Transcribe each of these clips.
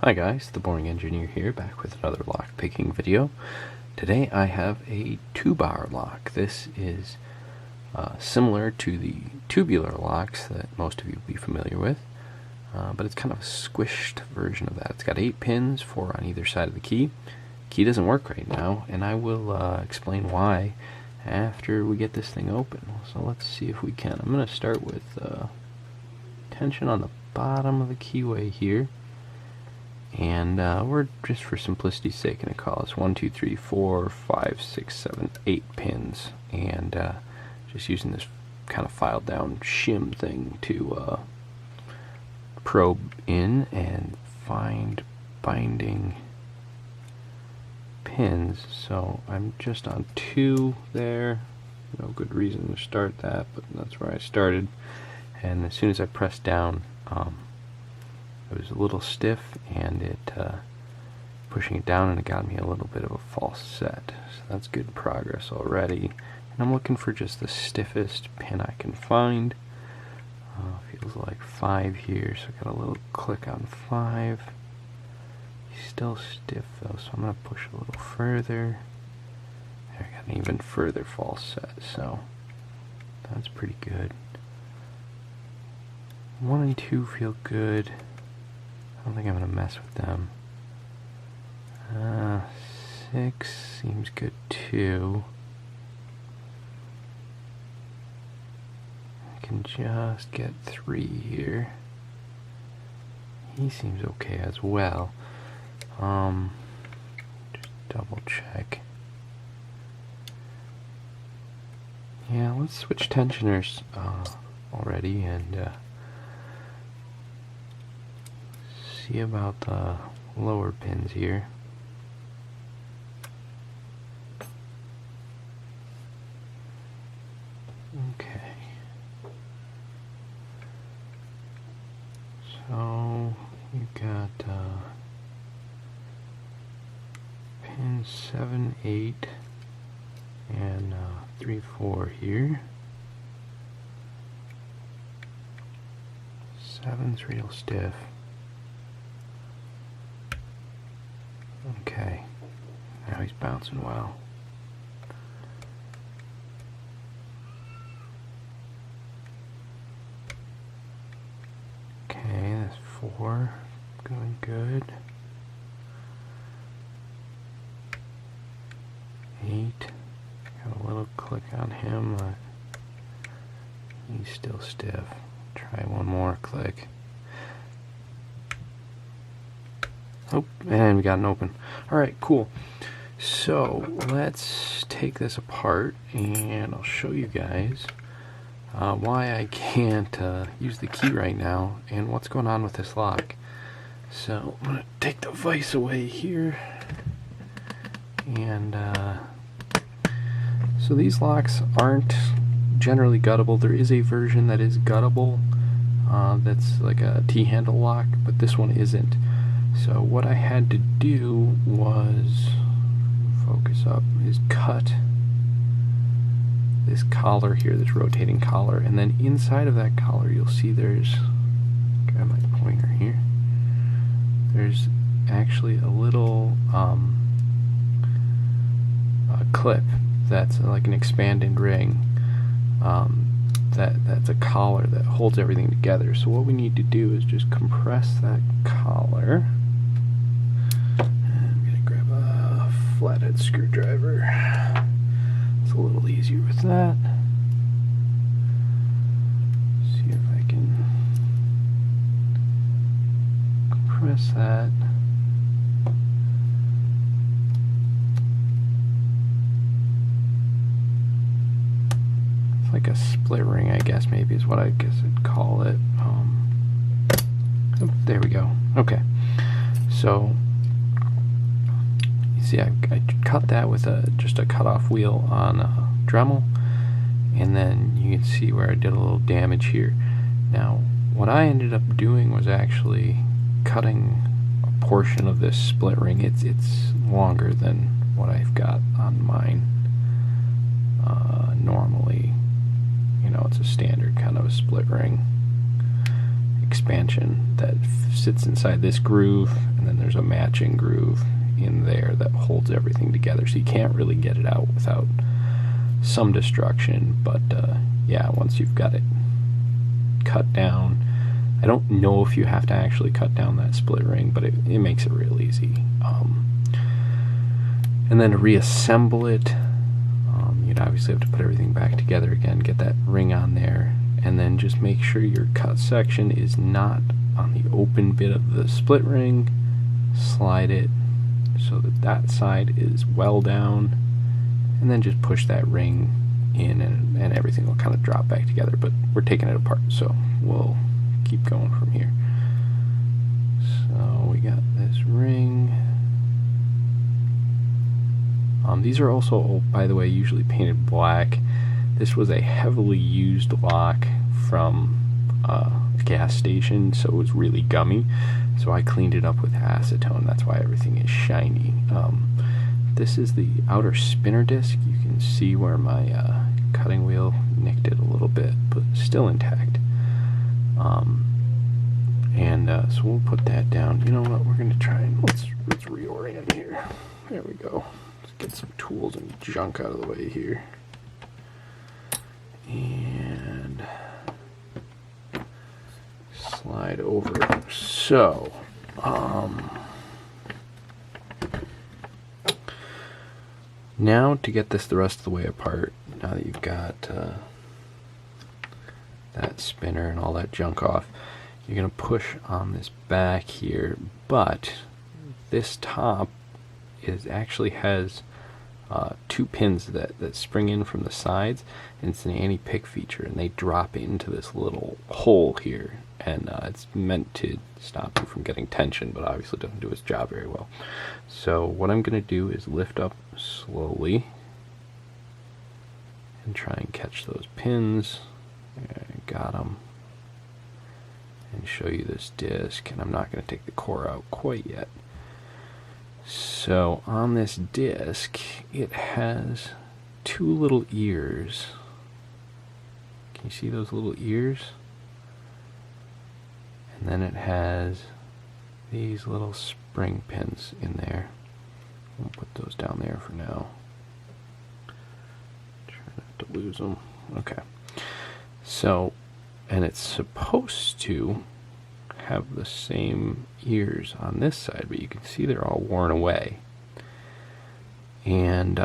Hi guys, the Boring Engineer here, back with another lock picking video. Today I have a Tubar lock. This is similar to the tubular locks that most of you will be familiar with, but it's kind of a squished version of that. It's got 8 pins, 4 on either side of the key. Key doesn't work right now, and I will explain why after we get this thing open. So let's see if we can. I'm going to start with tension on the bottom of the keyway here. And we're just for simplicity's sake going to call this 1, 2, 3, 4, 5, 6, 7, 8 pins, and just using this kind of filed down shim thing to probe in and find binding pins. So I'm just on 2 there. No good reason to start that, but that's where I started. And as soon as I pressed down, it was a little stiff, and it pushing it down, and it got me a little bit of a false set. So that's good progress already. And I'm looking for just the stiffest pin I can find. Feels like 5 here, so I got a little click on 5. He's still stiff though, so I'm going to push a little further. There, I got an even further false set, so that's pretty good. 1 and 2 feel good. I don't think I'm going to mess with them. 6 seems good too. I can just get 3 here. He seems okay as well. Just double check. Yeah, let's switch tensioners already and see about the lower pins here. Okay. So you've got pin 7, 8, and 3, 4 here. 7's real stiff. Okay, now he's bouncing well. Okay, that's 4, going good. 8, got a little click on him, but he's still stiff. Try one more click. Oh, and we got an open. Alright, cool. So let's take this apart and I'll show you guys why I can't use the key right now and what's going on with this lock. So I'm going to take the vise away here. And so these locks aren't generally guttable. There is a version that is guttable that's like a T-handle lock, but this one isn't. So what I had to do was, focus up, is cut this collar here, this rotating collar, and then inside of that collar you'll see there's, grab my pointer here, there's actually a little clip that's like an expanded ring that's a collar that holds everything together. So what we need to do is just compress that collar. Flathead screwdriver. It's a little easier with that. See if I can compress that. It's like a split ring, I guess, maybe is what I guess I'd call it. Oh, there we go. Okay. So see, I cut that with just a cut-off wheel on a Dremel, and then you can see where I did a little damage here. Now, what I ended up doing was actually cutting a portion of this split ring. It's longer than what I've got on mine. Normally, you know, it's a standard kind of a split ring. expansion that sits inside this groove, and then there's a matching groove in there that holds everything together, so you can't really get it out without some destruction. But yeah, once you've got it cut down, I don't know if you have to actually cut down that split ring, but it makes it real easy. And then to reassemble it, you'd obviously have to put everything back together again, get that ring on there, and then just make sure your cut section is not on the open bit of the split ring. Slide it so that that side is well down, and then just push that ring in, and everything will kind of drop back together. But we're taking it apart, so we'll keep going from here. So we got this ring. These are also, by the way, usually painted black. This was a heavily used lock from a gas station, so it was really gummy. So I cleaned it up with acetone. That's why everything is shiny. This is the outer spinner disc. You can see where my cutting wheel nicked it a little bit, but still intact. So we'll put that down. You know what? We're gonna try and let's reorient here. There we go. Let's get some tools and junk out of the way here. And slide over. So, now to get this the rest of the way apart, now that you've got that spinner and all that junk off, you're going to push on this back here, but this top actually has two pins that spring in from the sides, and it's an anti-pick feature, and they drop into this little hole here, and it's meant to stop you from getting tension, but obviously doesn't do its job very well. So what I'm going to do is lift up slowly and try and catch those pins. Got them. And show you this disc, and I'm not going to take the core out quite yet. So on this disc, it has two little ears. Can you see those little ears? And then it has these little spring pins in there. We'll put those down there for now. Try not to lose them. Okay. So, and it's supposed to have the same ears on this side, but you can see they're all worn away. And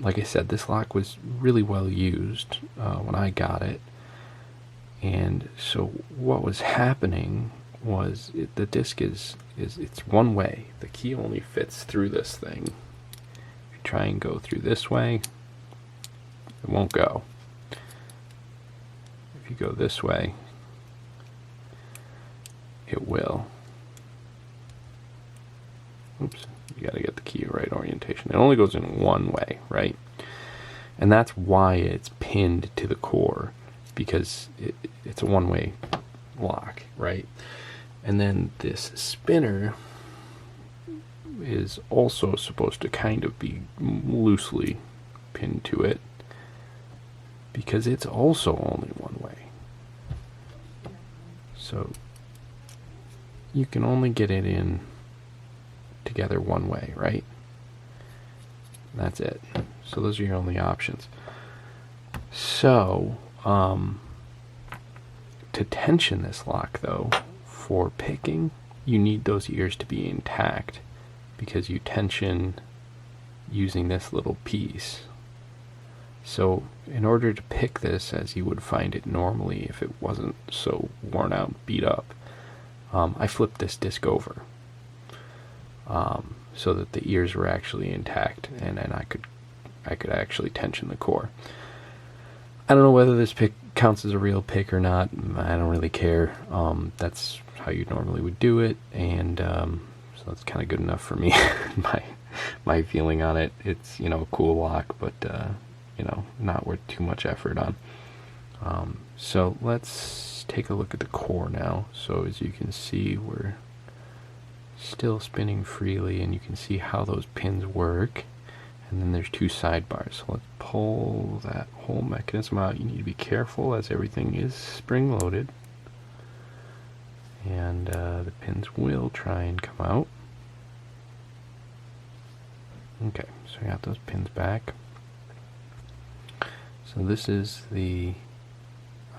like I said, this lock was really well used when I got it. And so what was happening was the disc it's one way. The key only fits through this thing. If you try and go through this way, it won't go. If you go this way, it will. Oops, you gotta get the key right orientation. It only goes in one way, right? And that's why it's pinned to the core, because it's a one-way lock, right? And then this spinner is also supposed to kind of be loosely pinned to it, because it's also only one way. So you can only get it in together one way, right? That's it. So those are your only options. So to tension this lock, though, for picking, you need those ears to be intact, because you tension using this little piece. So in order to pick this as you would find it normally if it wasn't so worn out, beat up, I flipped this disc over so that the ears were actually intact, and I could actually tension the core. I don't know whether this pick counts as a real pick or not. I don't really care. That's how you normally would do it, and so that's kind of good enough for me. my feeling on it. It's, you know, a cool lock, but you know, not worth too much effort on. So let's take a look at the core now. So as you can see, we're still spinning freely, and you can see how those pins work. And then there's two sidebars. So let's pull that whole mechanism out. You need to be careful, as everything is spring loaded. and the pins will try and come out. Okay, so I got those pins back. So this is the,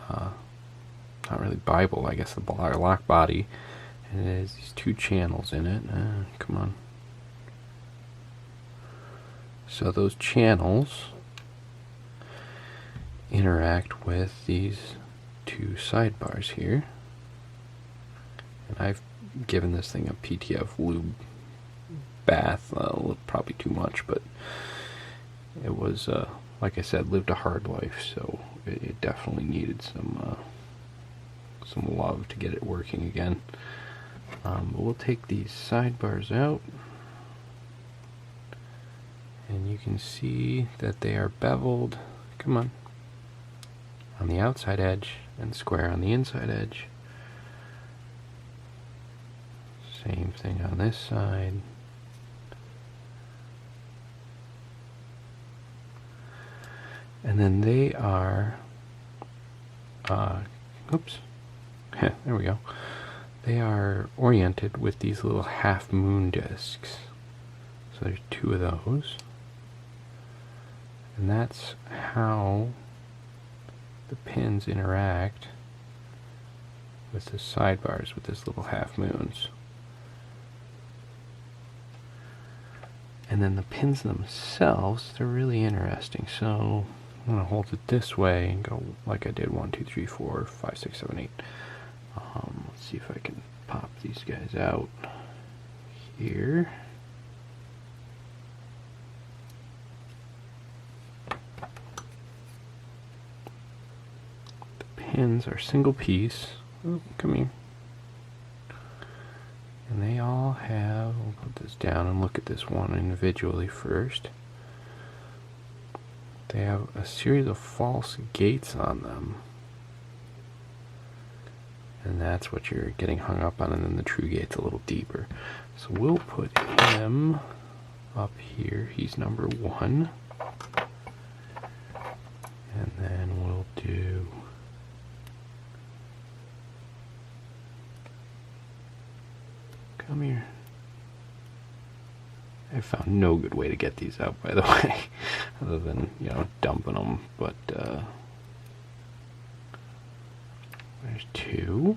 not really Bible, I guess, the lock body, and it has these two channels in it. Come on. So those channels interact with these two sidebars here. And I've given this thing a PTF lube bath, probably too much, but it was, like I said, lived a hard life, so it definitely needed some love to get it working again. But we'll take these sidebars out, and you can see that they are beveled, come on the outside edge and square on the inside edge. Same thing on this side. And then they are, oops, there we go. They are oriented with these little half moon discs. So there's two of those. And that's how the pins interact with the sidebars with this little half moons. And then the pins themselves, they're really interesting. So I'm going to hold it this way and go like I did 1, 2, 3, 4, 5, 6, 7, 8. Let's see if I can pop these guys out here. Pins are single piece. Oh, come here. And they all have, we'll put this down and look at this one individually first. They have a series of false gates on them. And that's what you're getting hung up on, and then the true gate's a little deeper. So we'll put him up here. He's number 1. And then we'll do come here. I found no good way to get these out, by the way, other than, you know, dumping them, but there's 2.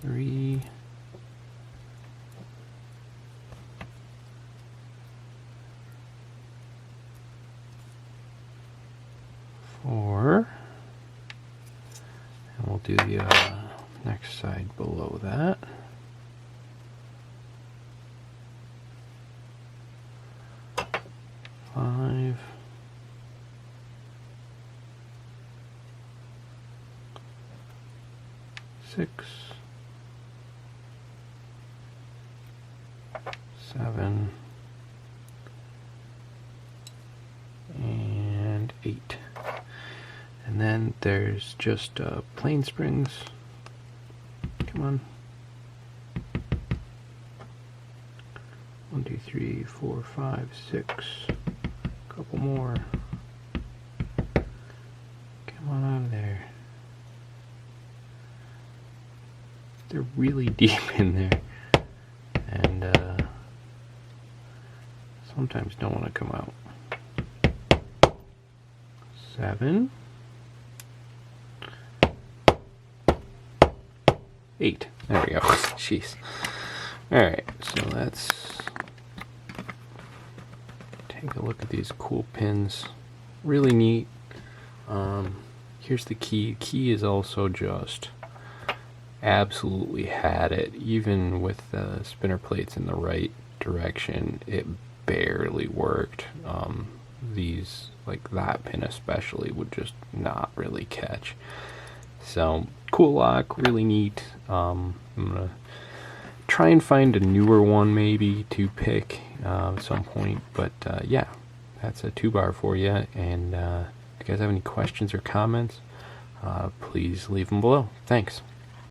Three. 4. And we'll do the next side below that. 5. 6. 7. And 8. And then there's just plain springs. Come on. 1, 2, 3, 4, 5, 6. A couple more. Come on out of there. They're really deep in there. And sometimes don't want to come out. 7. 8. There we go. Jeez. Alright, so let's take a look at these cool pins. Really neat. Here's the key. Key is also just absolutely had it. Even with the spinner plates in the right direction, it barely worked. These, like that pin especially, would just not really catch. So, cool lock, really neat. I'm gonna try and find a newer one maybe to pick at some point, but yeah, that's a Tubar for you. And if you guys have any questions or comments, please leave them below. Thanks.